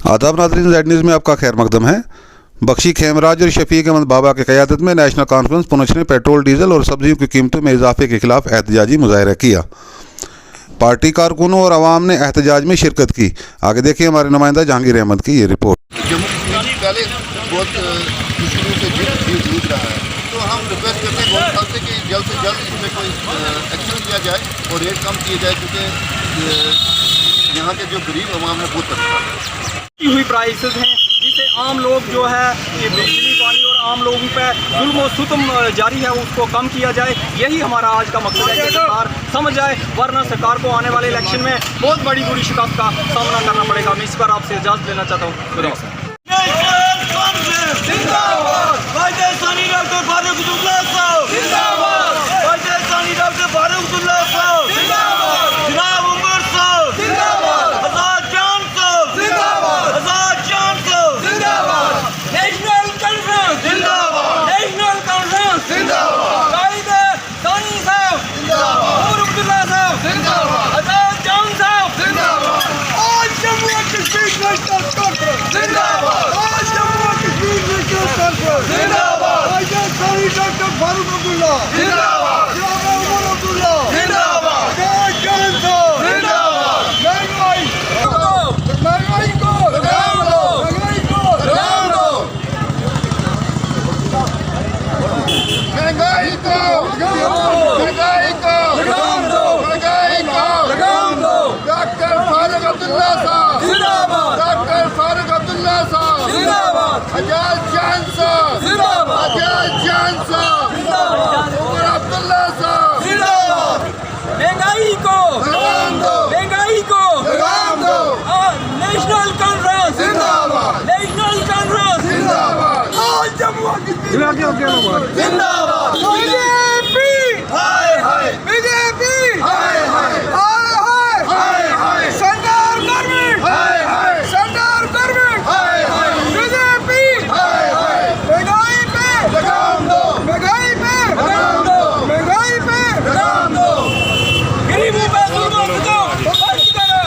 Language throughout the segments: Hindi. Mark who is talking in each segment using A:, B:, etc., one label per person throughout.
A: आदाब नाज़रीन, ज़ेड न्यूज़ में आपका खैर मकदम है। बख्शी खेमराज और शफीक अहमद बाबा की क़यादत में नेशनल कॉन्फ्रेंस पुंछ ने पेट्रोल, डीजल और सब्जियों की कीमतों में इजाफे के खिलाफ एहतजाजी मुजाहरा किया। पार्टी कारकुनों और आवाम ने एहतजाज में शिरकत की। आगे देखिए हमारे नुमाइंदा जहांगीर अहमद की ये रिपोर्ट।
B: जम्मू कश्मीर पहले बहुत मुश्किलों से जूझ रहा है, तो हम रिक्वेस्ट करते हैं गवर्नमेंट साहब से कि जल्द से जल्द इसमें कोई एक्शन लिया जाए और रेट कम किए जाए, क्योंकि यहाँ के जो गरीब अवाम है बहुत परेशान
C: हुई प्राइसेस हैं, जिसे आम लोग जो है ये बिजली पानी और आम लोगों पे जुल्म और सुतम जारी है उसको कम किया जाए। यही हमारा आज का मकसद है कि सरकार समझ जाए, वरना सरकार को आने वाले इलेक्शन में बहुत बड़ी बुरी शिकस्त का सामना करना पड़ेगा। मैं इस पर आपसे इजाज़त लेना चाहता हूँ।
D: डॉक्टर फारूक अब्दुल्ला जिंदाबाद, उमर अब्दुल्ला जिंदाबाद, जिंदाबाद, महंगाई को लगाम दो, महंगाई को लगाम दो, महंगाई को लगाम दो, महंगाई को लगाम दो। डॉक्टर फारूक अब्दुल्ला साहब जिंदाबाद, डॉक्टर फारूक अब्दुल्ला साहब जिंदाबाद, आजाद जान साहब जिंदाबाद, आजाद जान साहब जिंदाबाद, उमर अब्दुल्ला साहब जिंदाबाद।
C: महंगाई को
D: लगाम दो,
C: महंगाई को
D: लगाम दो,
C: नेशनल कॉन्फ्रेंस
D: जिंदाबाद,
C: नेशनल कॉन्फ्रेंस
D: जिंदाबाद, जम्मू कश्मीर जिंदाबाद,
C: बीजेपी
D: हाय हाय,
C: बीजेपी
D: हाय हाय,
C: हाय
D: हाय हाय,
C: सरकार गवर्नमेंट
D: हाय हाय,
C: सरकार गवर्नमेंट
D: हाय हाय,
C: बीजेपी
D: हाय हाय,
C: महंगाई पे
D: लगाम दो,
C: महंगाई पे
D: लगाम दो,
C: महंगाई पे
D: लगाम दो।
C: गरीबों पे जुल्म को बंद करो।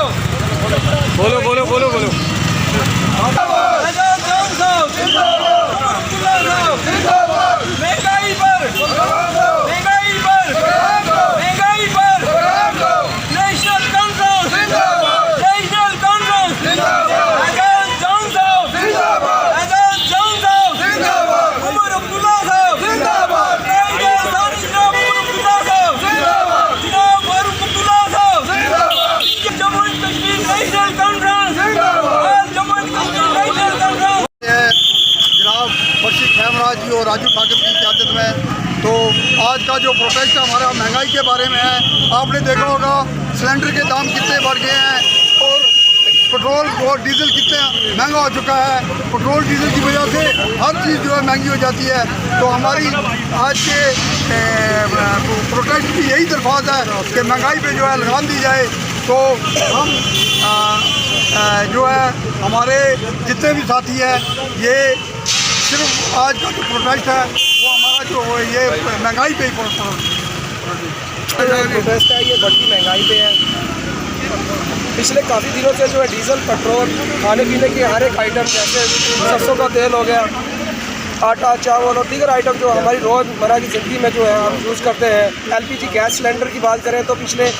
E: बोलो बोलो बोलो बोलो।
C: आजाद जान साहब
D: जिंदाबाद,
C: अब्दुल्ला साहब
D: जिंदाबाद,
C: महंगाई पर
D: लगाम दो,
C: महंगाई पर
D: लगाम दो,
C: महंगाई पर
D: लगाम दो,
C: नेशनल कॉन्फ्रेंस
D: जिंदाबाद,
C: नेशनल कॉन्फ्रेंस
D: जिंदाबाद,
C: आजाद जान साहब
D: जिंदाबाद,
C: आजाद जान साहब
D: जिंदाबाद,
C: उमर अब्दुल्ला साहब
D: जिंदाबाद,
C: जनाब अब्दुल्ला साहब
D: जिंदाबाद,
C: जनाब फारूक अब्दुल्ला साहब
D: जिंदाबाद,
C: Jammu and Kashmir National Conference
D: जिंदाबाद।
C: Jammu and Kashmir National Conference
B: जनाब बख्शी खेमराज जी और राजू ठाकर की क़यादत में। तो आज का जो प्रोटेस्ट है हमारा महंगाई के बारे में है। आपने देखा होगा सिलेंडर के दाम कितने बढ़ गए हैं और पेट्रोल और डीजल कितना महंगा हो चुका है। पेट्रोल डीजल की वजह से हर चीज़ जो है महंगी हो जाती है। तो हमारी आज के प्रोटेस्ट की यही दरख्वास्त है कि महंगाई पे जो है लगाम दी जाए। तो हम जो है हमारे जितने भी साथी हैं, ये सिर्फ आज का जो प्रोटेस्ट है वो हमारा जो ये महंगाई पे ही
F: प्रोटेस्ट है, ये बढ़ती महंगाई पे है। पिछले काफ़ी दिनों से जो है डीजल, पेट्रोल, खाने पीने के हर एक आइटम जैसे सरसों का तेल हो गया, आटा, चावल और दीगर आइटम जो हमारी रोज़मर्रा की ज़िंदगी में जो है हम यूज़ करते हैं। एलपीजी गैस सिलेंडर की बात करें तो पिछले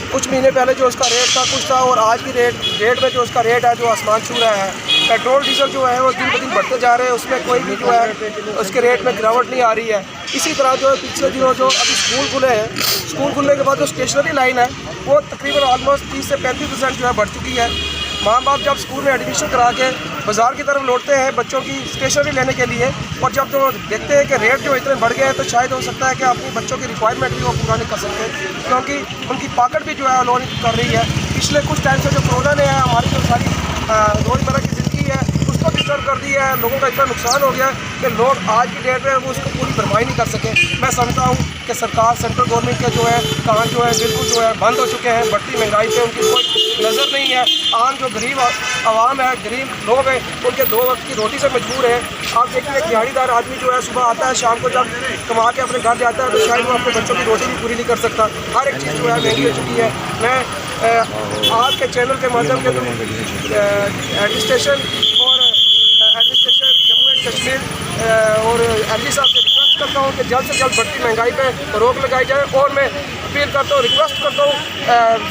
F: कुछ महीने पहले जो उसका रेट था कुछ था, और आज की डेट में जो उसका रेट है जो आसमान छू रहा है। पेट्रोल डीजल जो है वो दिन ब दिन बढ़ते जा रहे हैं, उसमें कोई भी जो है उसके रेट में गिरावट नहीं आ रही है। इसी तरह जो है पिछले दिनों जो अभी स्कूल खुले हैं, स्कूल खुलने के बाद जो स्टेशनरी लाइन है वो तकरीबन ऑलमोस्ट 30 से 35% जो है बढ़ चुकी है। माँ बाप जब स्कूल में एडमिशन करा के बाज़ार की तरफ लौटते हैं बच्चों की स्टेशनरी लेने के लिए, और जब जो देखते हैं कि रेट जो इतने बढ़ गए हैं, तो शायद हो सकता है कि अपने बच्चों की रिक्वायरमेंट भी वो पूरा नहीं कर सकते, क्योंकि उनकी पॉकेट भी जो है लोन कर रही है। पिछले कुछ टाइम से जो कोरोना ने है हमारी जो सारी रोज़मर्रा की ज़िंदगी है उसको डिस्टर्ब कर दी है। लोगों का इतना नुकसान हो गया कि लोग आज की डेट में वो उसको पूरी भरपाई नहीं कर सके। मैं समझता हूँ कि सरकार, सेंट्रल गवर्नमेंट के जो है काम जो है बिल्कुल जो है बंद हो चुके हैं। बढ़ती महंगाई पे उनकी कोई नज़र नहीं है। आम जो गरीब आवाम है, गरीब लोग हैं, उनके 2 वक्त की रोटी से मजबूर है। आप देखिए दिहाड़ीदार आदमी जो है सुबह आता है, शाम को जब कमा के अपने घर जाता है तो शायद वो अपने बच्चों की रोटी भी पूरी नहीं कर सकता। हर एक चीज़ जो है महंगी हो चुकी है। मैं आपके चैनल के माध्यम से एडमिनिस्ट्रेशन और एडमिनिस्ट्रेशन जम्मू एंड कश्मीर और एमपी साहब से रिक्वेस्ट करता हूँ कि जल्द से जल्द बढ़ती महंगाई पे रोक लगाई जाए। और मैं अपील करता हूँ, रिक्वेस्ट करता हूँ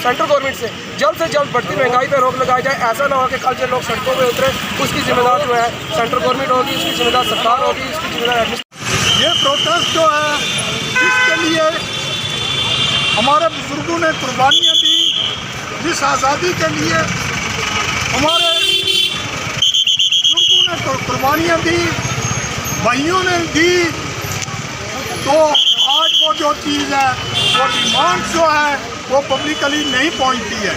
F: सेंट्रल गवर्नमेंट से जल्द बढ़ती महंगाई पे रोक लगाई जाए। ऐसा ना हो कि कल जो लोग सड़कों पे उतरे, उसकी जिम्मेदार जो है सेंट्रल गवर्नमेंट होगी, उसकी जिम्मेदार सरकार होगी, उसकी जिम्मेदार
B: ये प्रोटेस्ट जो है इसके लिए हमारे बुजुर्गों ने कुर्बानियाँ दी, जिस आज़ादी के लिए हमारे बुजुर्गों ने कुर्बानियाँ दी, भाइयों ने दी, तो आज वो जो चीज़ है, वो डिमांड जो है वो पब्लिकली नहीं पहुंचती है।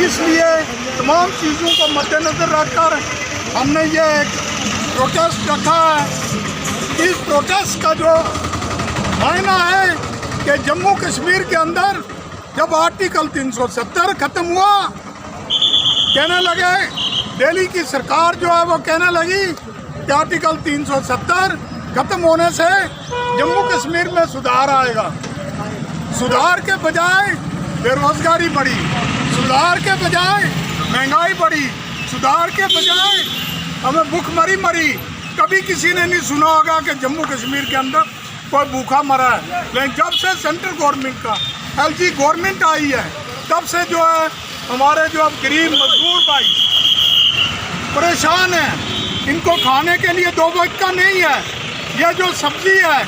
B: इसलिए तमाम चीज़ों को मद्देनज़र रखकर हमने ये एक प्रोटेस्ट रखा है। इस प्रोटेस्ट का जो मायना है कि जम्मू कश्मीर के अंदर जब आर्टिकल 370 ख़त्म हुआ, कहने लगे, दिल्ली की सरकार जो है वो कहने लगी कि आर्टिकल 370 ख़त्म होने से जम्मू कश्मीर में सुधार आएगा। सुधार के बजाय बेरोज़गारी बढ़ी, सुधार के बजाय महंगाई बढ़ी, सुधार के बजाय हमें भूखमरी मरी। कभी किसी ने नहीं सुना होगा कि जम्मू कश्मीर के अंदर कोई भूखा मरा है। लेकिन जब से सेंट्रल गवर्नमेंट का एलजी गवर्नमेंट आई है, तब से जो है हमारे जो अब गरीब मजदूर भाई परेशान हैं। इनको खाने के लिए 2 वक्त का नहीं है। ये जो सब्जी है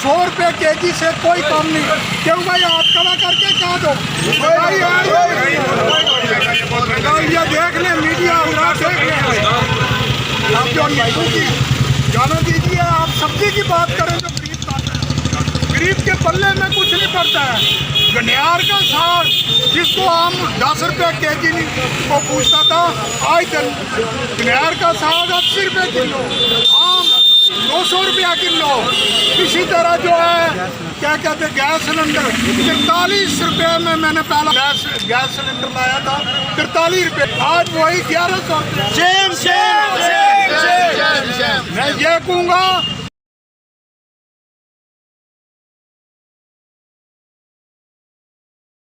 B: 100 रुपये केजी से कोई कम नहीं। क्यों भाई हाथ खड़ा करके कहा दो ये देख लें, मीडिया देख लें। आप जो नींबू की जाना दीजिए, आप सब्जी की बात करें तो गरीब खाता है, गरीब के पल्ले में कुछ नहीं पड़ता है। गनियार का साग जिसको आम 10 रुपये केजी को पूछता था, आज गनियार का साग 80 रुपये किलो, आम 200 रुपया किलो। इसी तरह जो है क्या कहते हैं गैस सिलेंडर 43 रुपये में मैंने पहला गैस सिलेंडर लाया था, 43 रुपये, आज वही 1100। मैं ये कहूँगा